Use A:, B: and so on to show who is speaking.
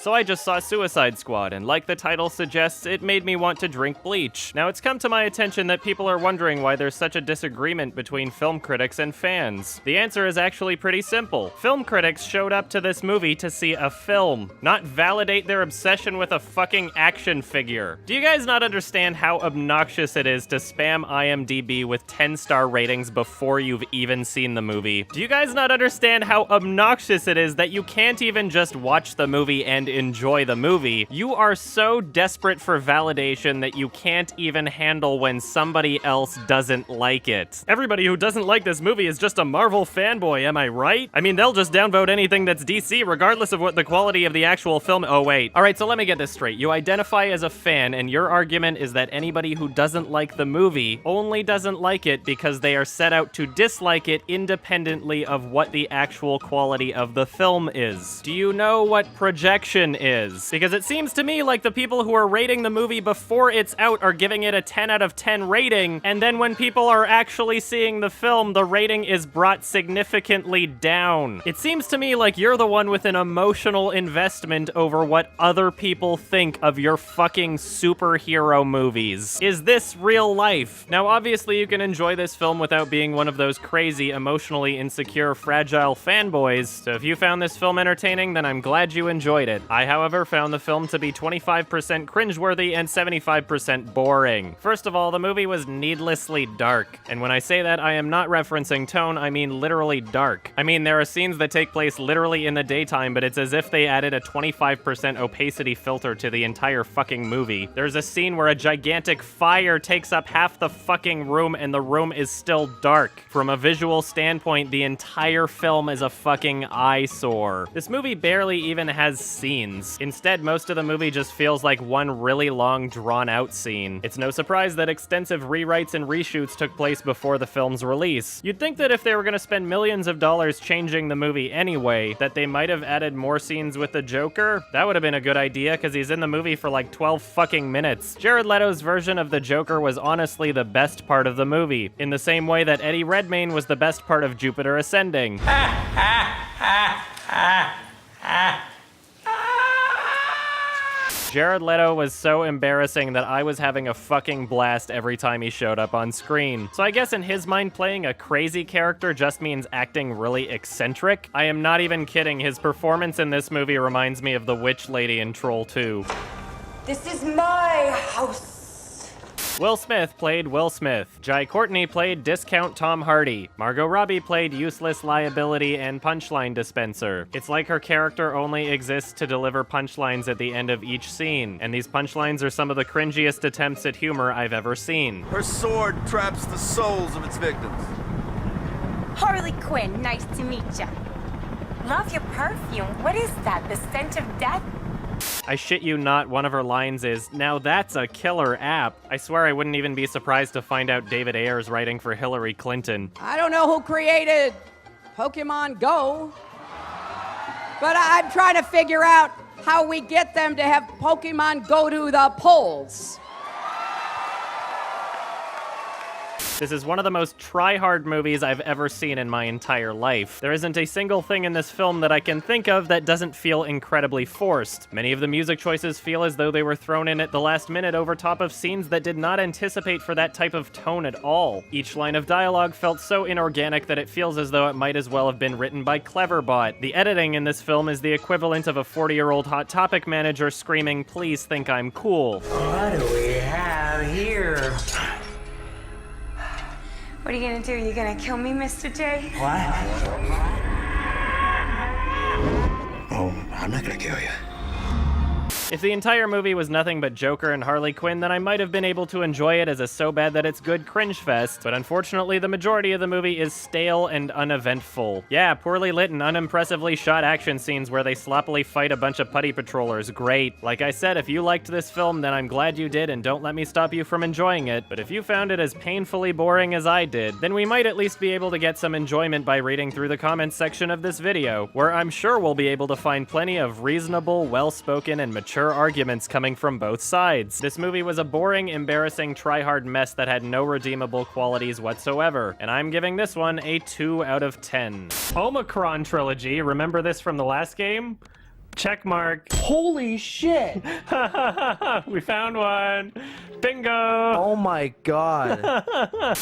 A: So I just saw Suicide Squad, and like the title suggests, it made me want to drink bleach. Now it's come to my attention that people are wondering why there's such a disagreement between film critics and fans. The answer is actually pretty simple. Film critics showed up to this movie to see a film, not validate their obsession with a fucking action figure. Do you guys not understand how obnoxious it is to spam IMDb with 10-star ratings before you've even seen the movie? Do you guys not understand how obnoxious it is that you can't even just watch the movie and enjoy the movie? You are so desperate for validation that you can't even handle when somebody else doesn't like it. Everybody who doesn't like this movie is just a Marvel fanboy, am I right? I mean, they'll just downvote anything that's DC regardless of what the quality of the actual film— oh wait. Alright, so let me get this straight. You identify as a fan, and your argument is that anybody who doesn't like the movie only doesn't like it because they are set out to dislike it independently of what the actual quality of the film is. Do you know what projection is? Because it seems to me like the people who are rating the movie before it's out are giving it a 10 out of 10 rating, and then when people are actually seeing the film, the rating is brought significantly down. It seems to me like you're the one with an emotional investment over what other people think of your fucking superhero movies. Is this real life? Now, obviously, you can enjoy this film without being one of those crazy, emotionally insecure, fragile fanboys, so if you found this film entertaining, then I'm glad you enjoyed it. I, however, found the film to be 25% cringeworthy and 75% boring. First of all, the movie was needlessly dark, and when I say that, I am not referencing tone, I mean literally dark. I mean, there are scenes that take place literally in the daytime, but it's as if they added a 25% opacity filter to the entire fucking movie. There's a scene where a gigantic fire takes up half the fucking room and the room is still dark. From a visual standpoint, the entire film is a fucking eyesore. This movie barely even has scenes. Instead, most of the movie just feels like one really long, drawn-out scene. It's no surprise that extensive rewrites and reshoots took place before the film's release. You'd think that if they were gonna spend millions of dollars changing the movie anyway, that they might have added more scenes with the Joker. That would have been a good idea, because he's in the movie for like 12 fucking minutes. Jared Leto's version of the Joker was honestly the best part of the movie, in the same way that Eddie Redmayne was the best part of Jupiter Ascending. Jared Leto was so embarrassing that I was having a fucking blast every time he showed up on screen. So I guess in his mind, playing a crazy character just means acting really eccentric. I am not even kidding, his performance in this movie reminds me of the witch lady in Troll 2.
B: This is my house.
A: Will Smith played Will Smith. Jai Courtney played Discount Tom Hardy. Margot Robbie played useless liability and punchline dispenser. It's like her character only exists to deliver punchlines at the end of each scene, and these punchlines are some of the cringiest attempts at humor I've ever seen.
C: Her sword traps the souls of its victims.
D: Harley Quinn, nice to meet ya. Love your perfume. What is that? The scent of death?
A: I shit you not, one of her lines is, "Now that's a killer app." I swear I wouldn't even be surprised to find out David Ayer's writing for Hillary Clinton.
E: I don't know who created Pokemon Go, but I'm trying to figure out how we get them to have Pokemon go to the polls.
A: This is one of the most try-hard movies I've ever seen in my entire life. There isn't a single thing in this film that I can think of that doesn't feel incredibly forced. Many of the music choices feel as though they were thrown in at the last minute over top of scenes that did not anticipate for that type of tone at all. Each line of dialogue felt so inorganic that it feels as though it might as well have been written by Cleverbot. The editing in this film is the equivalent of a 40-year-old Hot Topic manager screaming, "Please think I'm cool."
F: What do we have here?
D: What are you gonna do? You gonna kill me, Mr. J?
F: What? Oh, I'm not gonna kill you.
A: If the entire movie was nothing but Joker and Harley Quinn, then I might have been able to enjoy it as a so bad that it's good cringe fest, but unfortunately the majority of the movie is stale and uneventful. Yeah, poorly lit and unimpressively shot action scenes where they sloppily fight a bunch of putty patrollers, great. Like I said, if you liked this film, then I'm glad you did and don't let me stop you from enjoying it, but if you found it as painfully boring as I did, then we might at least be able to get some enjoyment by reading through the comments section of this video, where I'm sure we'll be able to find plenty of reasonable, well-spoken, and mature arguments coming from both sides. This movie was a boring, embarrassing, try-hard mess that had no redeemable qualities whatsoever, and I'm giving this one a 2 out of 10. Omicron Trilogy, remember this from the last game? Check mark.
G: Holy shit!
A: We found one. Bingo.
G: Oh my god.